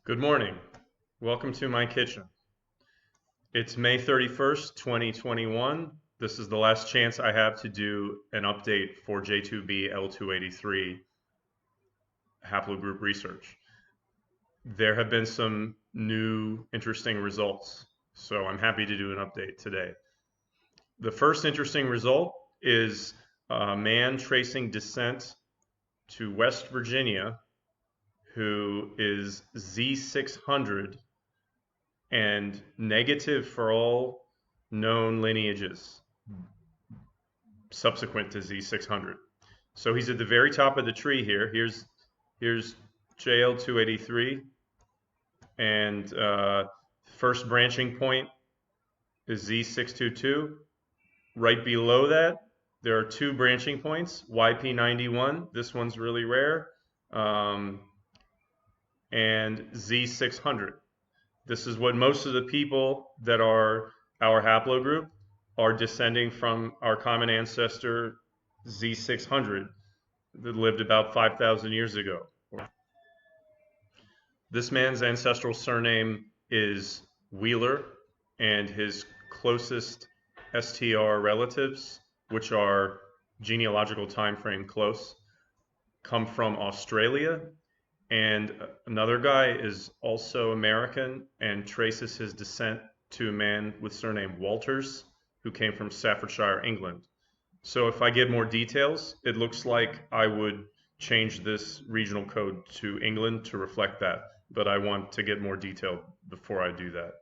Good morning. Welcome to my kitchen. It's May 31st, 2021. This is the last chance I have to do an update for J2b-L283 haplogroup research. There have been some new interesting results, so I'm happy to do an update today. The first interesting result is a man tracing descent to West Virginia who is Z600 and negative for all known lineages subsequent to Z600. So he's at the very top of the tree here. Here's JL283, and first branching point is Z622. Right below that, there are two branching points, YP91, this one's really rare, and Z600. This is what most of the people that are our haplogroup are descending from our common ancestor Z600 that lived about 5,000 years ago. This man's ancestral surname is Wheeler, and his closest STR relatives, which are genealogical time frame close, come from Australia. And another guy is also American and traces his descent to a man with surname Walters, who came from Staffordshire, England. So if I get more details, it looks like I would change this regional code to England to reflect that, but I want to get more detail before I do that.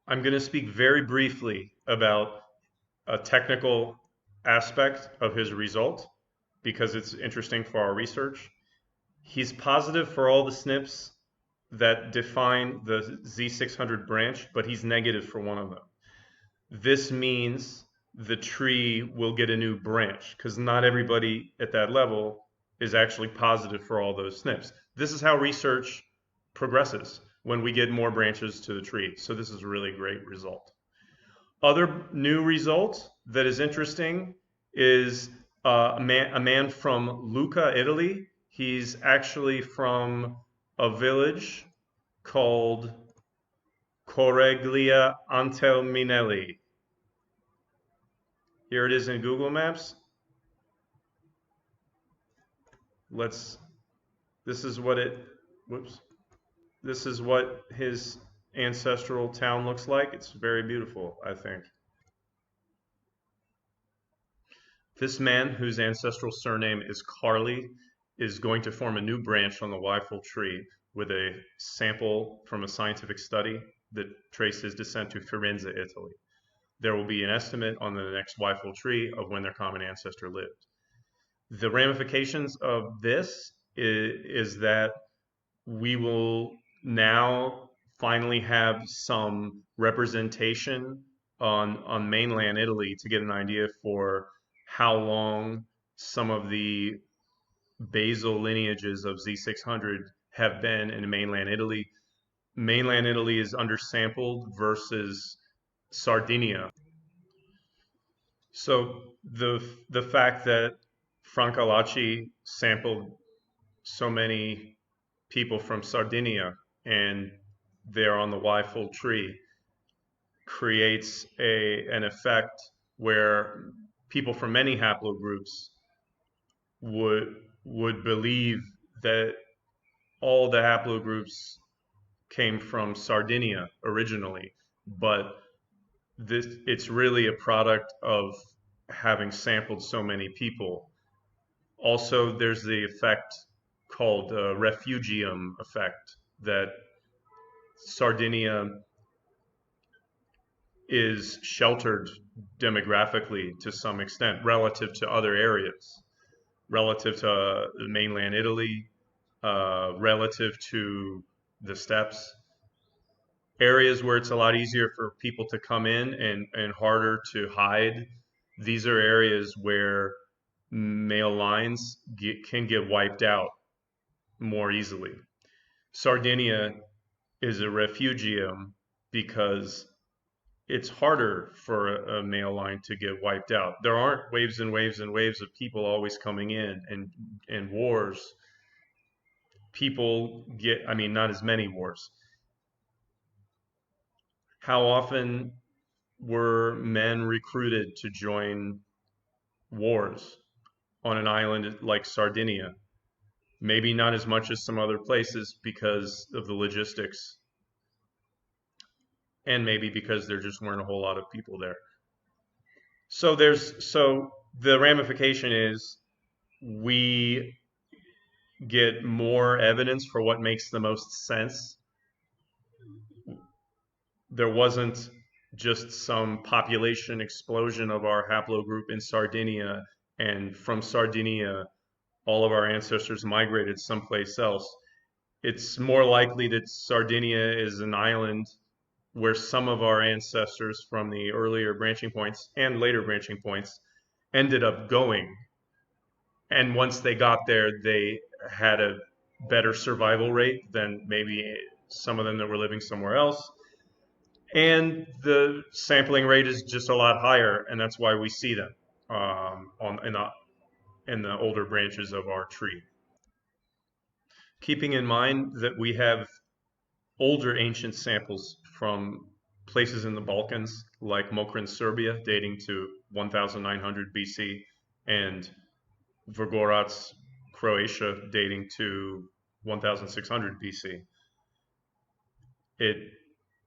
I'm going to speak very briefly about a technical aspect of his result because it's interesting for our research. He's positive for all the SNPs that define the Z600 branch, but he's negative for one of them. This means the tree will get a new branch because not everybody at that level is actually positive for all those SNPs. This is how research progresses when we get more branches to the tree. So this is a really great result. Other new result that is interesting is a man from Lucca, Italy. He's actually from a village called Correglia Antelminelli. Here it is in Google Maps. This is what his ancestral town looks like. It's very beautiful, I think. This man, whose ancestral surname is Carli, is going to form a new branch on the Weifel tree with a sample from a scientific study that traces descent to Firenze, Italy. There will be an estimate on the next Weifel tree of when their common ancestor lived. The ramifications of this is that we will now finally have some representation on mainland Italy to get an idea for how long some of the basal lineages of Z600 have been in mainland Italy. Mainland Italy is undersampled versus Sardinia. So the fact that Francalacci sampled so many people from Sardinia and they're on the Weifel tree creates an effect where people from many haplogroups would believe that all the haplogroups came from Sardinia originally, but it's really a product of having sampled so many people. Also, there's the effect called refugium effect, that Sardinia is sheltered demographically to some extent relative to other areas, relative to mainland Italy, relative to the steppes. Areas where it's a lot easier for people to come in and harder to hide. These are areas where male lines can get wiped out more easily. Sardinia is a refugium because it's harder for a male line to get wiped out. There aren't waves and waves and waves of people always coming in and wars. people get, I mean, not as many wars. How often were men recruited to join wars on an island like Sardinia? Maybe not as much as some other places because of the logistics, and maybe because there just weren't a whole lot of people there. So the ramification is we get more evidence for what makes the most sense. There wasn't just some population explosion of our haplogroup in Sardinia, and from Sardinia, all of our ancestors migrated someplace else. It's more likely that Sardinia is an island where some of our ancestors from the earlier branching points and later branching points ended up going. And once they got there, they had a better survival rate than maybe some of them that were living somewhere else. And the sampling rate is just a lot higher, and that's why we see them in the older branches of our tree. Keeping in mind that we have older ancient samples from places in the Balkans, like Mokran, Serbia, dating to 1900 BC, and Vrgorac, Croatia, dating to 1600 BC.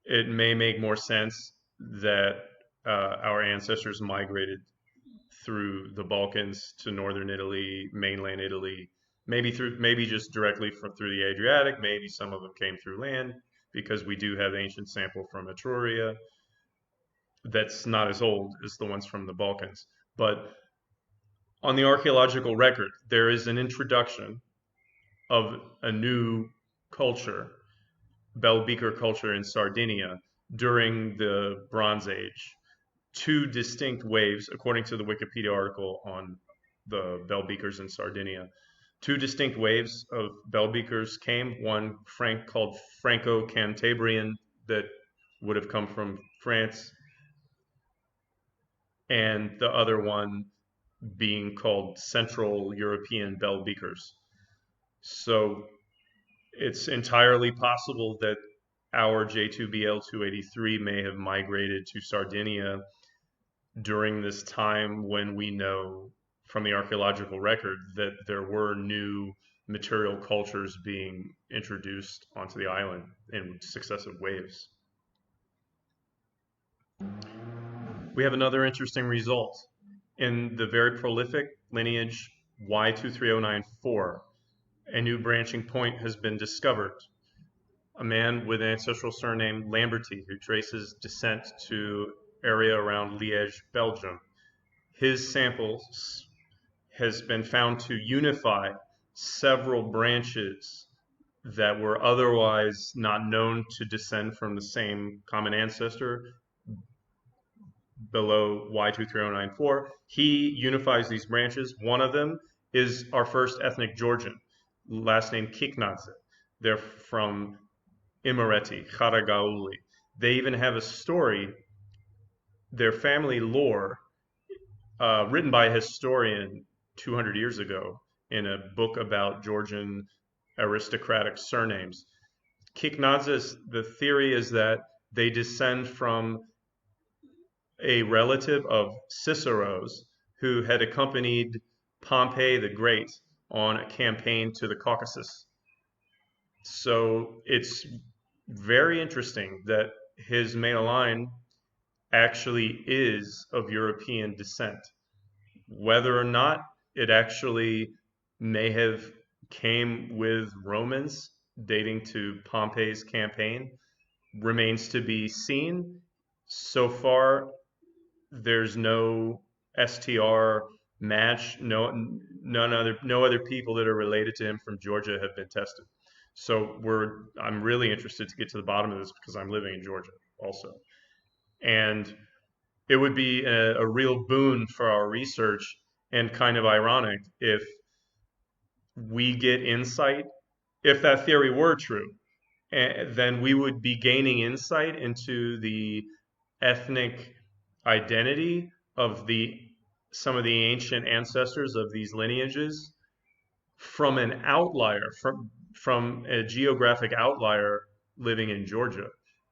It may make more sense that our ancestors migrated through the Balkans to northern Italy, mainland Italy, maybe just directly through the Adriatic. Maybe some of them came through land, because we do have ancient sample from Etruria that's not as old as the ones from the Balkans. But on the archaeological record, there is an introduction of a new culture, Bell Beaker culture in Sardinia during the Bronze Age. Two distinct waves, according to the Wikipedia article on the Bell Beakers in Sardinia. Two distinct waves of Bell Beakers came. One called Franco-Cantabrian, that would have come from France, and the other one being called Central European Bell Beakers. So it's entirely possible that our J2b-L283 may have migrated to Sardinia during this time, when we know from the archaeological record that there were new material cultures being introduced onto the island in successive waves. We have another interesting result. In the very prolific lineage Y23094, a new branching point has been discovered. A man with an ancestral surname Lamberty, who traces descent to area around Liège, Belgium. His samples has been found to unify several branches that were otherwise not known to descend from the same common ancestor below Y23094. He unifies these branches. One of them is our first ethnic Georgian, last name Kiknadze. They're from Imereti, Kharagauli. They even have a story, their family lore, written by a historian 200 years ago in a book about Georgian aristocratic surnames. Kiknadzes, the theory is that they descend from a relative of Cicero's who had accompanied Pompey the Great on a campaign to the Caucasus. So it's very interesting that his main line actually is of European descent. Whether or not it actually may have came with Romans dating to Pompey's campaign remains to be seen. So far, there's no STR match. No other people that are related to him from Georgia have been tested. So I'm really interested to get to the bottom of this, because I'm living in Georgia also. And it would be a real boon for our research, and kind of ironic if we get insight. If that theory were true, then we would be gaining insight into the ethnic identity of some of the ancient ancestors of these lineages from an outlier, from a geographic outlier living in Georgia.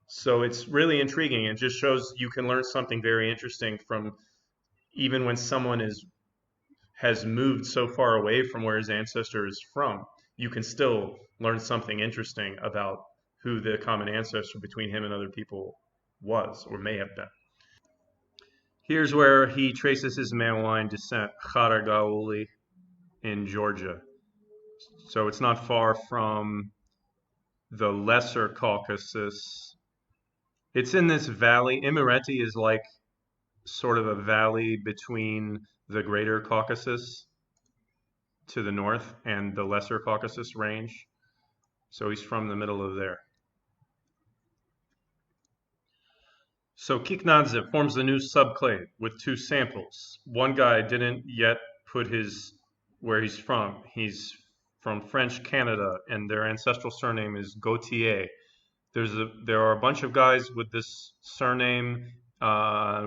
So it's really intriguing. It just shows you can learn something very interesting from even when someone has moved so far away from where his ancestor is from. You can still learn something interesting about who the common ancestor between him and other people was or may have been. Here's where he traces his male line descent, Kharagauli in Georgia. So it's not far from the Lesser Caucasus. It's in this valley. Imereti is like sort of a valley between the Greater Caucasus to the north and the Lesser Caucasus range. So he's from the middle of there. So Kiknadze forms a new subclade with two samples. One guy didn't yet put his where he's from. He's from French Canada, and their ancestral surname is Gautier. There are a bunch of guys with this surname. I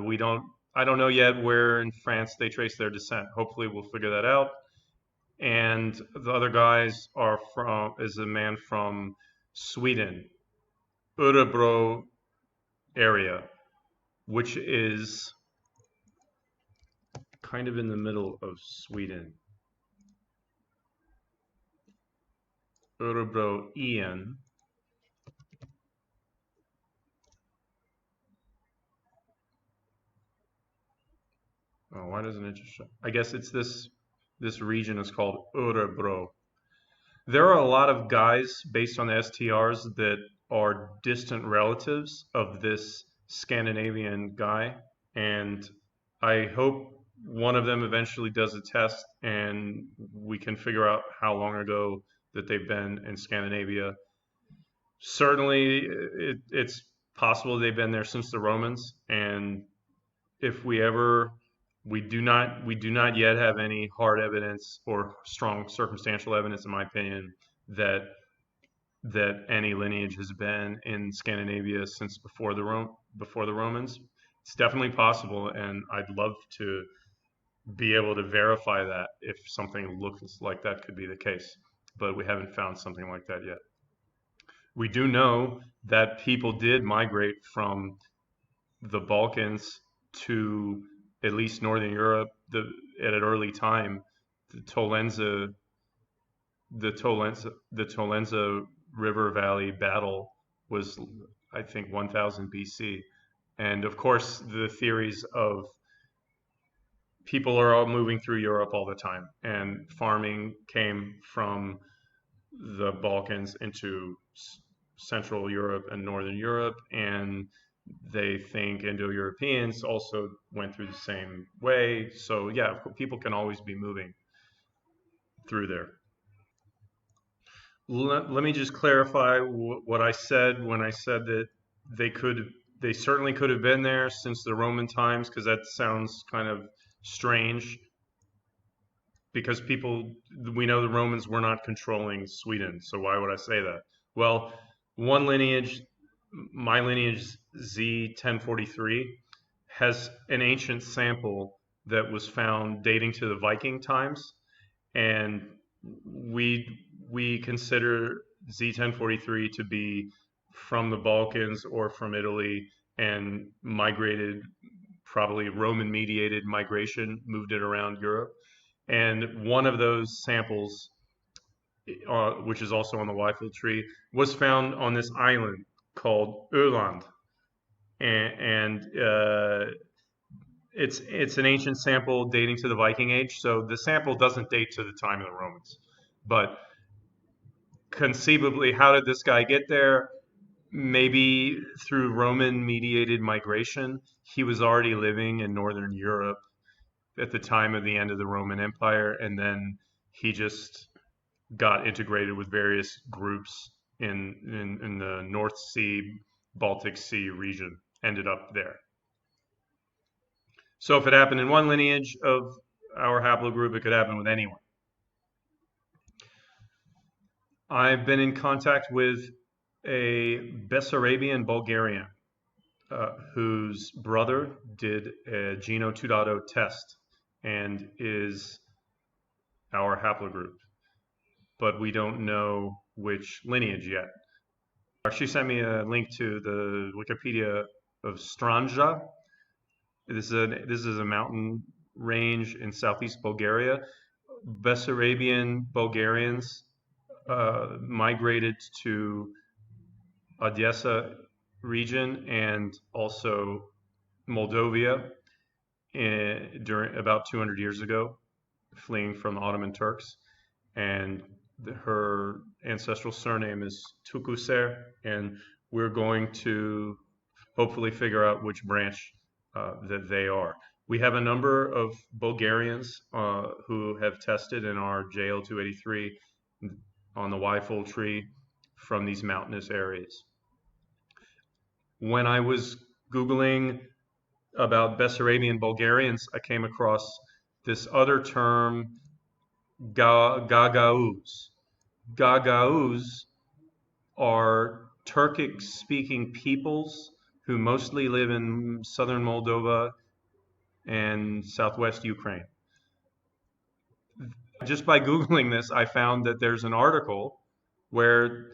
don't know yet where in France they trace their descent. Hopefully we'll figure that out. And the other guys is a man from Sweden, Örebro area, which is kind of in the middle of Sweden. Örebro Ian. Oh, why doesn't it just show? I guess it's this region is called Örebro. There are a lot of guys based on the STRs that are distant relatives of this Scandinavian guy, and I hope one of them eventually does a test and we can figure out how long ago that they've been in Scandinavia. Certainly, it's possible they've been there since the Romans, and if we do not yet have any hard evidence or strong circumstantial evidence, in my opinion, that any lineage has been in Scandinavia since before the Romans. It's definitely possible, and I'd love to be able to verify that if something looks like that could be the case, but we haven't found something like that yet. We do know that people did migrate from the Balkans to at least Northern Europe at an early time. The Tolenza, the Tolenza River Valley battle was, I think, 1000 BC. And of course, the theories of people are all moving through Europe all the time, and farming came from the Balkans into Central Europe and Northern Europe, and they think Indo-Europeans also went through the same way. So yeah, people can always be moving through there. Let me just clarify what I said when I said that they could, they certainly could have been there since the Roman times, because that sounds kind of strange. Because we know the Romans were not controlling Sweden, so why would I say that? Well, one lineage, my lineage Z1043, has an ancient sample that was found dating to the Viking times, and we consider Z1043 to be from the Balkans or from Italy and migrated, probably Roman mediated migration, moved it around Europe. And one of those samples, which is also on the Weifel tree, was found on this island called Öland. And it's an ancient sample dating to the Viking Age, so the sample doesn't date to the time of the Romans. But conceivably, how did this guy get there? Maybe through Roman mediated migration. He was already living in Northern Europe at the time of the end of the Roman Empire, and then he just got integrated with various groups in the North Sea, Baltic Sea region, ended up there. So if it happened in one lineage of our haplogroup, it could happen with anyone. I've been in contact with a Bessarabian Bulgarian whose brother did a Geno 2.0 test and is our haplogroup. But we don't know which lineage yet. She sent me a link to the Wikipedia of Stranja. This is a mountain range in southeast Bulgaria. Bessarabian Bulgarians migrated to Odessa region and also Moldavia during about 200 years ago, fleeing from the Ottoman Turks. And her ancestral surname is Tukuser, and we're going to hopefully figure out which branch that they are. We have a number of Bulgarians who have tested in our JL283 on the Y-fold tree from these mountainous areas. When I was Googling about Bessarabian Bulgarians, I came across this other term, Gagauz. Gagauz are Turkic-speaking peoples who mostly live in southern Moldova and southwest Ukraine. Just by Googling this, I found that there's an article where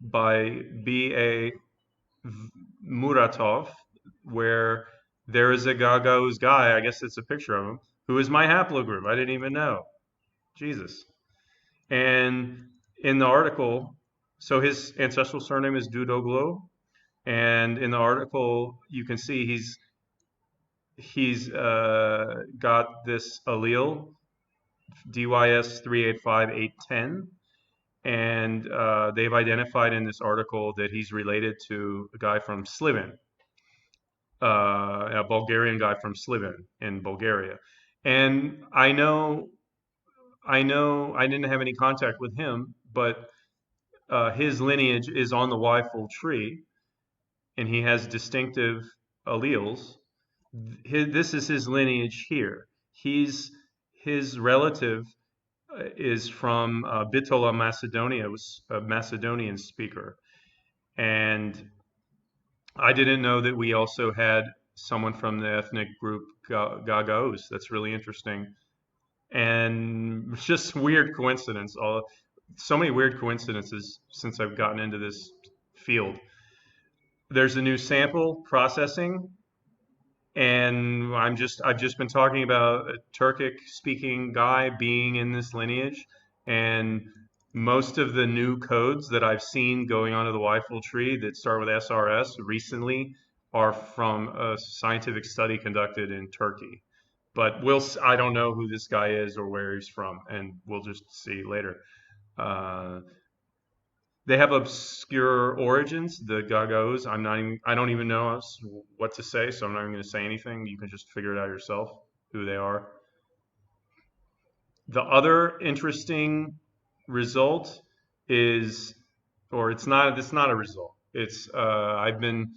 by B.A. Muratov, where there is a Gagauz guy, I guess it's a picture of him, who is my haplogroup. I didn't even know. Jesus. And in the article, so his ancestral surname is Dudoglu, and in the article you can see he's got this allele DYS 385810, and they've identified in this article that he's related to a guy from Sliven, a Bulgarian guy from Sliven in Bulgaria. And I didn't have any contact with him, but his lineage is on the Y-fold tree, and he has distinctive alleles. This is his lineage here. His relative is from Bitola, Macedonia, was a Macedonian speaker. And I didn't know that we also had someone from the ethnic group Gagauz. That's really interesting. And it's just weird coincidence. So many weird coincidences since I've gotten into this field. There's a new sample processing, and I've just been talking about a Turkic speaking guy being in this lineage, and most of the new codes that I've seen going onto the Y-fold tree that start with SRS recently are from a scientific study conducted in Turkey. But I don't know who this guy is or where he's from, and we'll just see later. They have obscure origins, the Gagauz. I don't even know what to say, so I'm not even going to say anything. You can just figure it out yourself, who they are. The other interesting result is, or it's not a result. It's I've been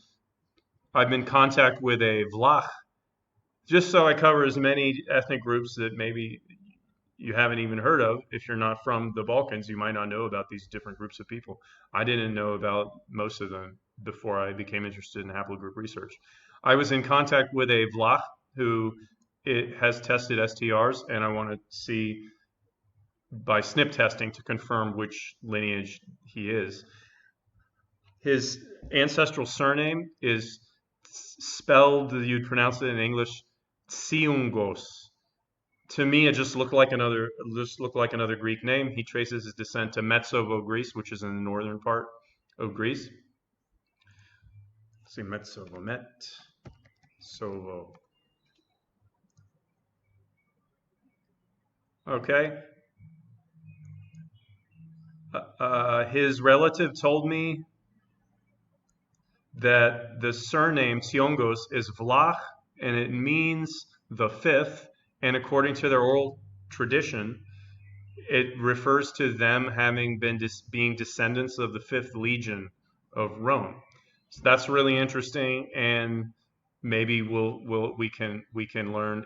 in contact with a Vlach, just so I cover as many ethnic groups that maybe you haven't even heard of. If you're not from the Balkans, you might not know about these different groups of people. I didn't know about most of them before I became interested in haplogroup research. I was in contact with a Vlach who has tested STRs, and I want to see by SNP testing to confirm which lineage he is. His ancestral surname is spelled, you'd pronounce it in English, Tsiungos. To me, it just looked like another Greek name. He traces his descent to Metsovo, Greece, which is in the northern part of Greece. Let's see, Metsovo. Okay. His relative told me that the surname Tsiongos is Vlach, and it means the fifth. And according to their oral tradition, it refers to them having been being descendants of the 5th Legion of Rome. So that's really interesting, and maybe we can learn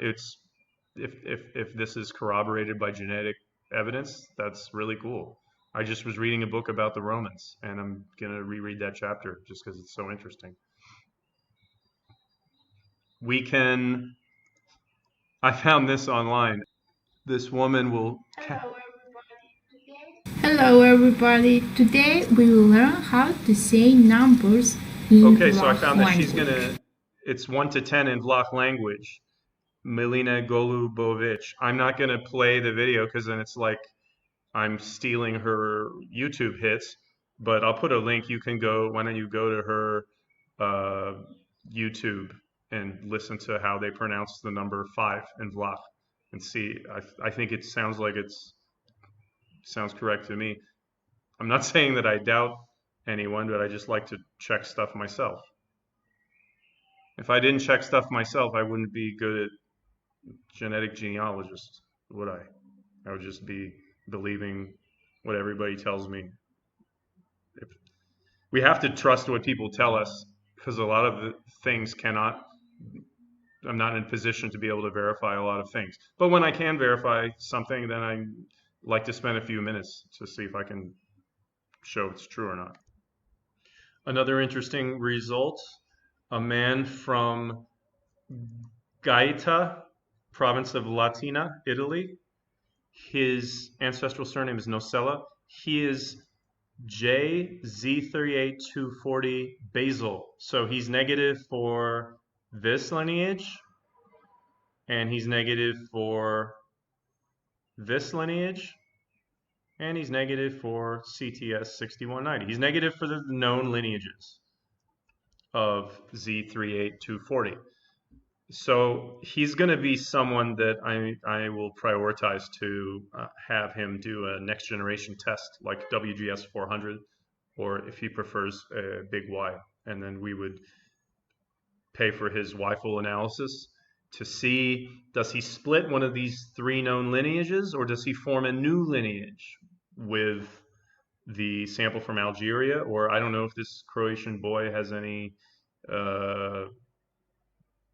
if this is corroborated by genetic evidence. That's really cool. I just was reading a book about the Romans, and I'm gonna reread that chapter just because it's so interesting. I found this online. This woman will. Hello, everybody. Today Hello everybody. Today we will learn how to say numbers in Okay, so I Vlach found that language. it's 1 to 10 in Vlach language. Milena Golubovic. I'm not gonna play the video because then it's like I'm stealing her YouTube hits, but I'll put a link. You can go, why don't you go to her uh, YouTube and listen to how they pronounce the number 5 in Vlach and see. I think it sounds correct to me. I'm not saying that I doubt anyone, but I just like to check stuff myself. If I didn't check stuff myself, I wouldn't be good at genetic genealogist, would I? I would just be believing what everybody tells me. If, we have to trust what people tell us because a lot of the things cannot. I'm not in a position to be able to verify a lot of things. But when I can verify something, then I like to spend a few minutes to see if I can show it's true or not. Another interesting result, a man from Gaeta, province of Latina, Italy. His ancestral surname is Nocella. He is J2b-L283 basal. So he's negative for this lineage, and he's negative for this lineage, and he's negative for CTS 6190. He's negative for the known lineages of Z38240. So he's going to be someone that I will prioritize to have him do a next generation test like WGS 400, or if he prefers a big Y. And then we would pay for his Y-full analysis to see, does he split one of these 3 known lineages, or does he form a new lineage with the sample from Algeria? Or I don't know if this Croatian boy has any uh,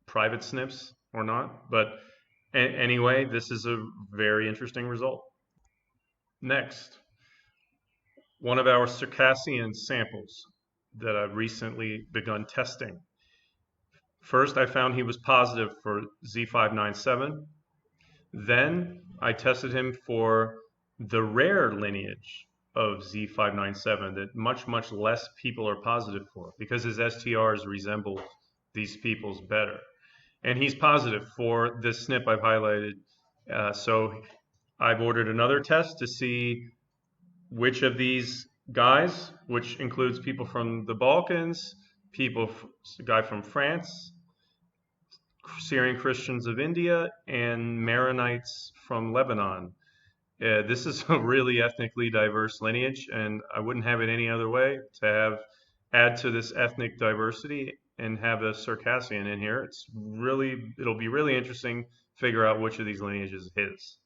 private SNPs or not. But anyway, this is a very interesting result. Next, one of our Circassian samples that I've recently begun testing. First, I found he was positive for Z597. Then I tested him for the rare lineage of Z597 that much less people are positive for because his STRs resemble these people's better. And he's positive for this SNP I've highlighted. So I've ordered another test to see which of these guys, which includes people from the Balkans, a guy from France, Syrian Christians of India, and Maronites from Lebanon. This is a really ethnically diverse lineage, and I wouldn't have it any other way to add to this ethnic diversity and have a Circassian in here. It'll be really interesting to figure out which of these lineages is his.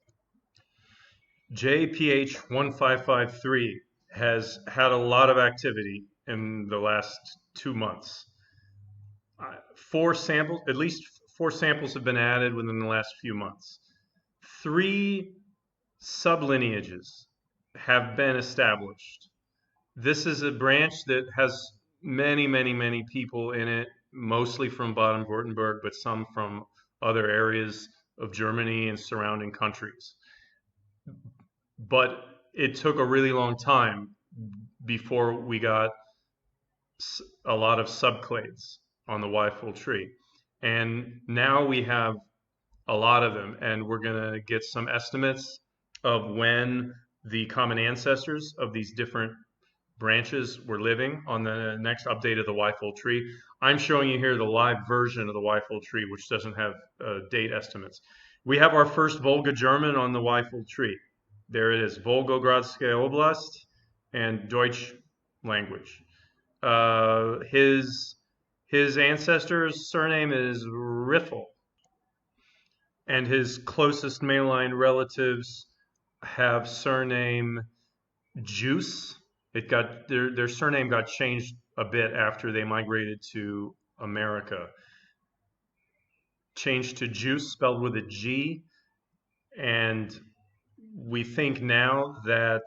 JPH1553 has had a lot of activity in the last 2 months. 4 samples, at least 4 samples have been added within the last few months. 3 sublineages have been established. This is a branch that has many people in it, mostly from Baden-Württemberg, but some from other areas of Germany and surrounding countries. But it took a really long time before we got a lot of subclades on the Y-full tree. And now we have a lot of them, and we're going to get some estimates of when the common ancestors of these different branches were living on the next update of the Y-full tree. I'm showing you here the live version of the Y-full tree, which doesn't have date estimates. We have our first Volga German on the Y-full tree. There it is, Volgogradskaya Oblast and Deutsch language. His ancestor's surname is Riffel, and his closest mainline relatives have surname Juice. It got their surname got changed a bit after they migrated to America. Changed to Juice, spelled with a G, and we think now that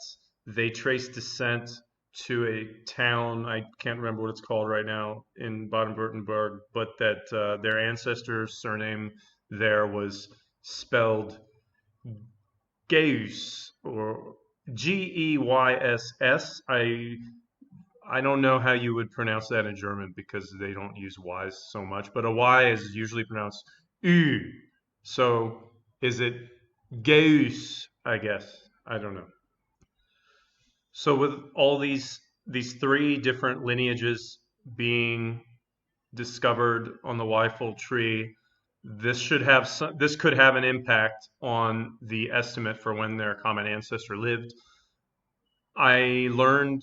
they trace descent to a town, I can't remember what it's called right now, in Baden-Württemberg, but that their ancestor's surname there was spelled Geus, or G-E-Y-S-S. I don't know how you would pronounce that in German because they don't use Y's so much, but a Y is usually pronounced Ü. So is it Geus, I guess? I don't know. So with all these three different lineages being discovered on the Weifel tree, this could have an impact on the estimate for when their common ancestor lived. I learned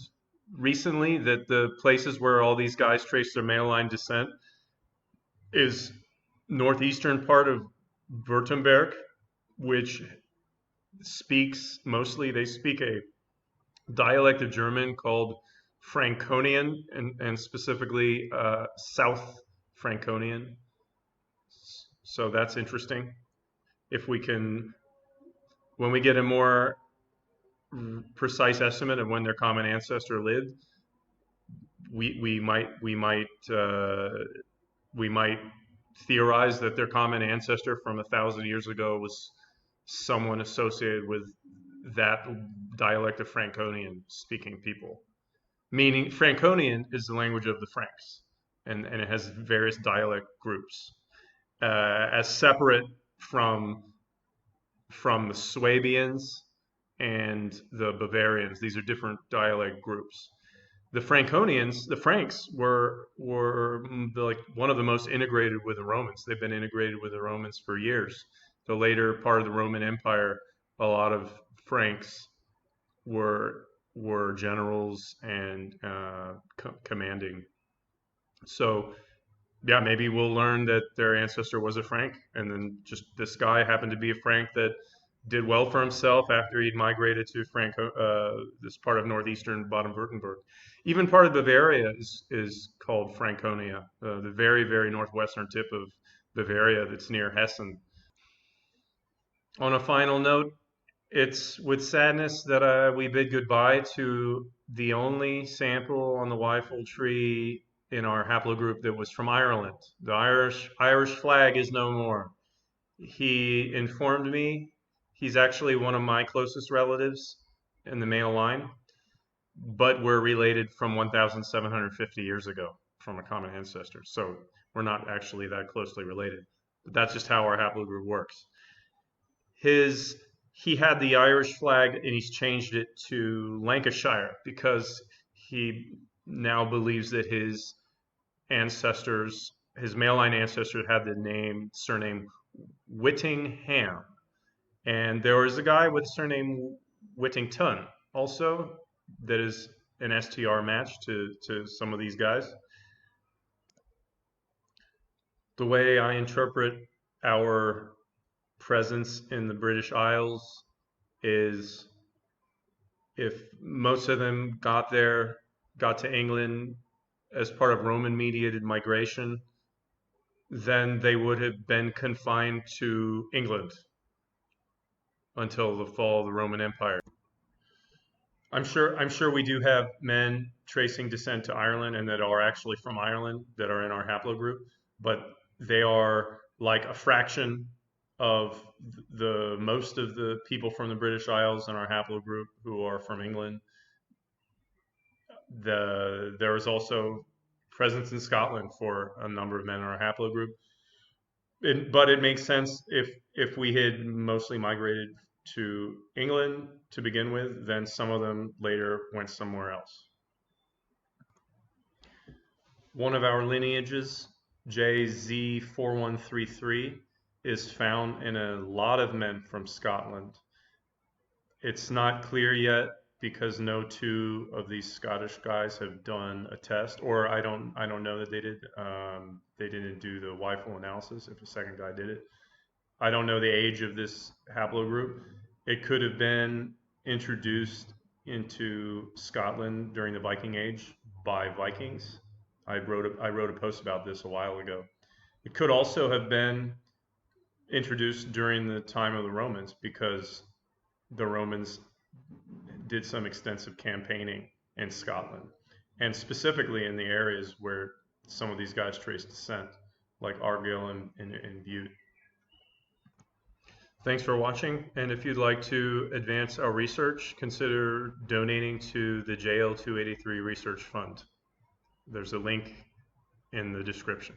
recently that the places where all these guys trace their male line descent is northeastern part of Württemberg, which they speak a dialect of German called Franconian, and specifically South Franconian. So that's interesting. If we can, when we get a more precise estimate of when their common ancestor lived, we might theorize that their common ancestor from 1,000 years ago was someone associated with that dialect of Franconian speaking people. Meaning, Franconian is the language of the Franks, and it has various dialect groups as separate from the Swabians and the Bavarians. These are different dialect groups. The Franconians, the Franks, were like one of the most integrated with the Romans. They've been integrated with the Romans for years. The later part of the Roman Empire, a lot of Franks were generals and commanding. So yeah, maybe we'll learn that their ancestor was a Frank, and then just this guy happened to be a Frank that did well for himself after he'd migrated to this part of northeastern Baden-Württemberg. Even part of Bavaria is called Franconia, the very, very northwestern tip of Bavaria that's near Hessen. On a final note, it's with sadness that we bid goodbye to the only sample on the Weifel tree in our haplogroup that was from Ireland. The Irish flag is no more. He informed me he's actually one of my closest relatives in the male line, but we're related from 1,750 years ago from a common ancestor. So we're not actually that closely related. But that's just how our haplogroup works. He had the Irish flag and he's changed it to Lancashire because he now believes that his male line ancestors had the surname Whittingham. And there was a guy with the surname Whittington also that is an STR match to some of these guys. The way I interpret our presence in the British Isles is if most of them got to England as part of Roman mediated migration, then they would have been confined to England until the fall of the Roman Empire. I'm sure we do have men tracing descent to Ireland and that are actually from Ireland that are in our haplogroup, but they are like a fraction of the most of the people from the British Isles in our haplogroup who are from England. There is also presence in Scotland for a number of men in our haplogroup. But it makes sense if we had mostly migrated to England to begin with, then some of them later went somewhere else. One of our lineages, J2b-L283, is found in a lot of men from Scotland. It's not clear yet because no two of these Scottish guys have done a test, or I don't know that they did. They didn't do the Weifel analysis if a second guy did it. I don't know the age of this haplogroup. It could have been introduced into Scotland during the Viking Age by Vikings. I wrote a post about this a while ago. It could also have been introduced during the time of the Romans because the Romans did some extensive campaigning in Scotland, and specifically in the areas where some of these guys trace descent, like Argyll and Bute. Thanks for watching, and if you'd like to advance our research, consider donating to the JL283 Research Fund. There's a link in the description.